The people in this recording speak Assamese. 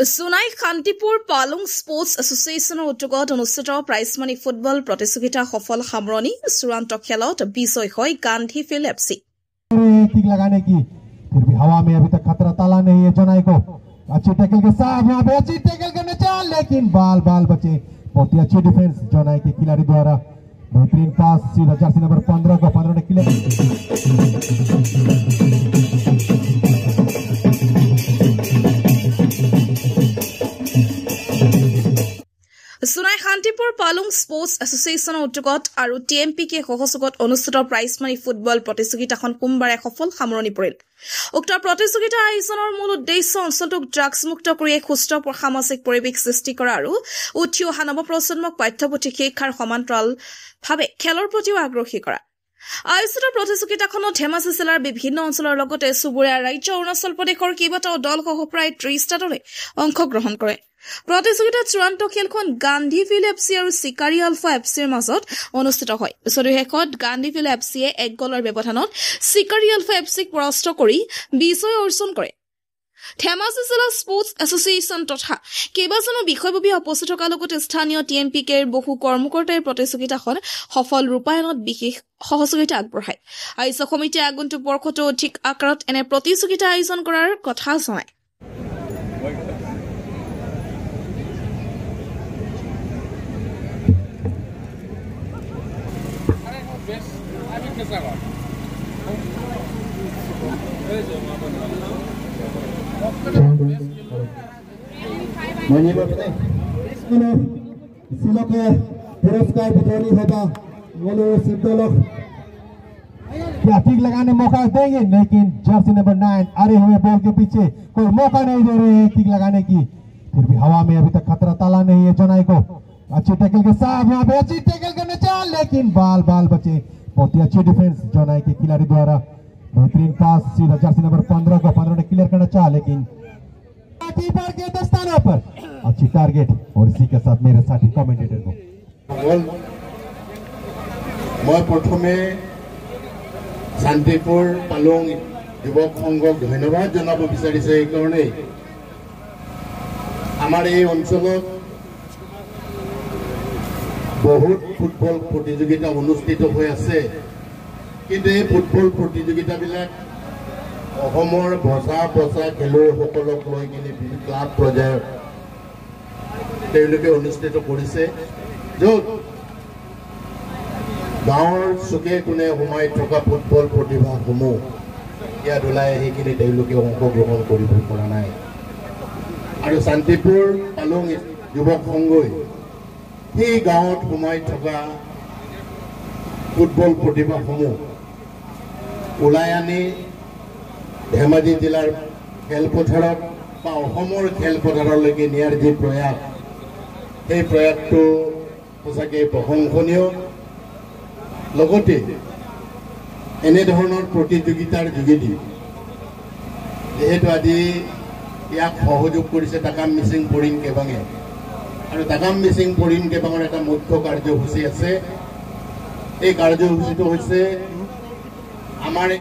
সোনাই শান্তিপুৰ পালং স্পৰ্টছ এছ'চিয়েশ্যনৰ উদ্যোগত অনুষ্ঠিত প্ৰাইজ মানি ফুটবল প্ৰতিযোগিতা সফল সামৰণি চূড়ান্ত খেলত বিজয় হয় গান্ধী ফিল্ড এফচি। किक लगाने की फिर भी हवा में अभी तक खतरा ताला नहीं है जोनाई को। अच्छी टैकल के साथ वहां पे अच्छी टैकल करने चाल लेकिन बाल बचे। बहुत ही अच्छी डिफेंस जोनाई के खिलाड़ी द्वारा। बेहतरीन पास सीधा जर्सी नंबर 15 को 15 ने क्लियर। সোনাই শান্তিপুৰ পালং স্পৰ্টছ এছ'চিয়েশ্যনৰ উদ্যোগত আৰু টিএমপিকে সহযোগত অনুষ্ঠিত প্ৰাইজ মানি ফুটবল প্ৰতিযোগিতাখন সোমবাৰে সফল সামৰণি পৰিল। উক্ত প্ৰতিযোগিতা আয়োজনৰ মূল উদ্দেশ্য অঞ্চলটোক ড্ৰাগছমুক্ত কৰি এক সুস্থ সামাজিক পৰিৱেশ সৃষ্টি কৰা আৰু উঠি অহা নৱপ্ৰজন্মক পাঠ্যপুথি শিক্ষাৰ সমান্তৰালভাৱে খেলৰ প্ৰতিও আগ্ৰহী কৰা। আয়োজিত প্ৰতিযোগিতাখনত ধেমাজি জিলাৰ বিভিন্ন অঞ্চলৰ লগতে চুবুৰীয়া ৰাজ্য অৰুণাচল প্ৰদেশৰ কেইবাটাও দলসহ প্ৰায় 30টা দলে অংশগ্ৰহণ কৰে। প্ৰতিযোগিতাত চূড়ান্ত খেলখন গান্ধী ফিল্ড এফচি আৰু চিকাৰী আলফা এফচিৰ মাজত অনুষ্ঠিত হয়। যদিও শেষত গান্ধী ফিল্ড এফচিয়ে 1 গলৰ ব্যৱধানত চিকাৰী আলফা এফচিক পৰাস্ত কৰি বিজয় অৰ্জন কৰে। ধেমাজি জিলা স্পৰ্টছ এছ'চিয়েশ্যন তথা কেইবাজনো বিষয়ববীয়া উপস্থিত থকাৰ লগতে স্থানীয় টিএমপিকেৰ বহু কৰ্মকৰ্তাই প্ৰতিযোগিতাখন সফল ৰূপায়ণত বিশেষ সহযোগিতা আগবঢ়ায়। আয়োজক সমিতিয়ে আগন্তুক বৰ্ষতো অধিক আকাৰত এনে প্ৰতিযোগিতা আয়োজন কৰাৰ কথা জনায়। पुरस्कार वितरणी होगा बोलो सिद्धलोक क्या किक लगाने मौका देंगे लेकिन जर्सी नंबर 9 अरे हुए बॉल के पीछे कोई मौका नहीं दे रहे किक लगाने की। फिर भी हवा में अभी तक खतरा ताला नहीं है जोनाई को। अच्छी टैकल के साथ वहां पे अच्छी टैकल करने चाल लेकिन बाल बचे। बहुत ही अच्छी डिफेंस जोनाई के खिलाड़ी द्वारा। बेहतरीन पास सीधा जर्सी नंबर 15 को 15 ने क्लियर करना चाहा लेकिन कीपर के दस्ताना पर अच्छी टारगेट। और इसी के साथ मेरे साथी कमेंटेटर को मैं प्रथमे शांतिपुर पालং युवक संघक धन्यवाद जनाब विचारिছে এই কারণে আমার এই অঞ্চলত বহুত ফুটবল প্ৰতিযোগিতা অনুষ্ঠিত হৈ আছে কিন্তু এই ফুটবল প্ৰতিযোগিতাবিলাক অসমৰ বসা খেলুৱৈসকলক লৈ কিনে ক্লাব পৰ্যায়ত তেওঁলোকে অনুষ্ঠিত কৰিছে য'ত গাঁৱৰ চুকে কোণে সোমাই থকা ফুটবল প্ৰতিভাসমূহ ইয়াত ওলাই আহি কিনে তেওঁলোকে অংশগ্ৰহণ কৰিব পৰা নাই আৰু শান্তিপুৰ পালং যুৱক সংঘই সেই গাঁৱত সোমাই থকা ফুটবল প্ৰতিভাসমূহ ওলাই আনি ধেমাজি জিলাৰ খেলপথাৰত বা অসমৰ খেলপথাৰলৈকে নিয়াৰ যি প্ৰয়াস এই প্ৰয়াসটো সঁচাকৈ প্ৰশংসনীয়। লগতে এনে ধৰণৰ প্ৰতিযোগিতাৰ যোগেদি যেহেতু আজি ইয়াক সহযোগ কৰিছে টাকাম মিচিং পৰিণ কেবাঙে আৰু টাকাম মিচিং পৰিণ কেবাঙৰ এটা মুখ্য কাৰ্যসূচী আছে। এই কাৰ্যসূচীটো হৈছে আমাৰ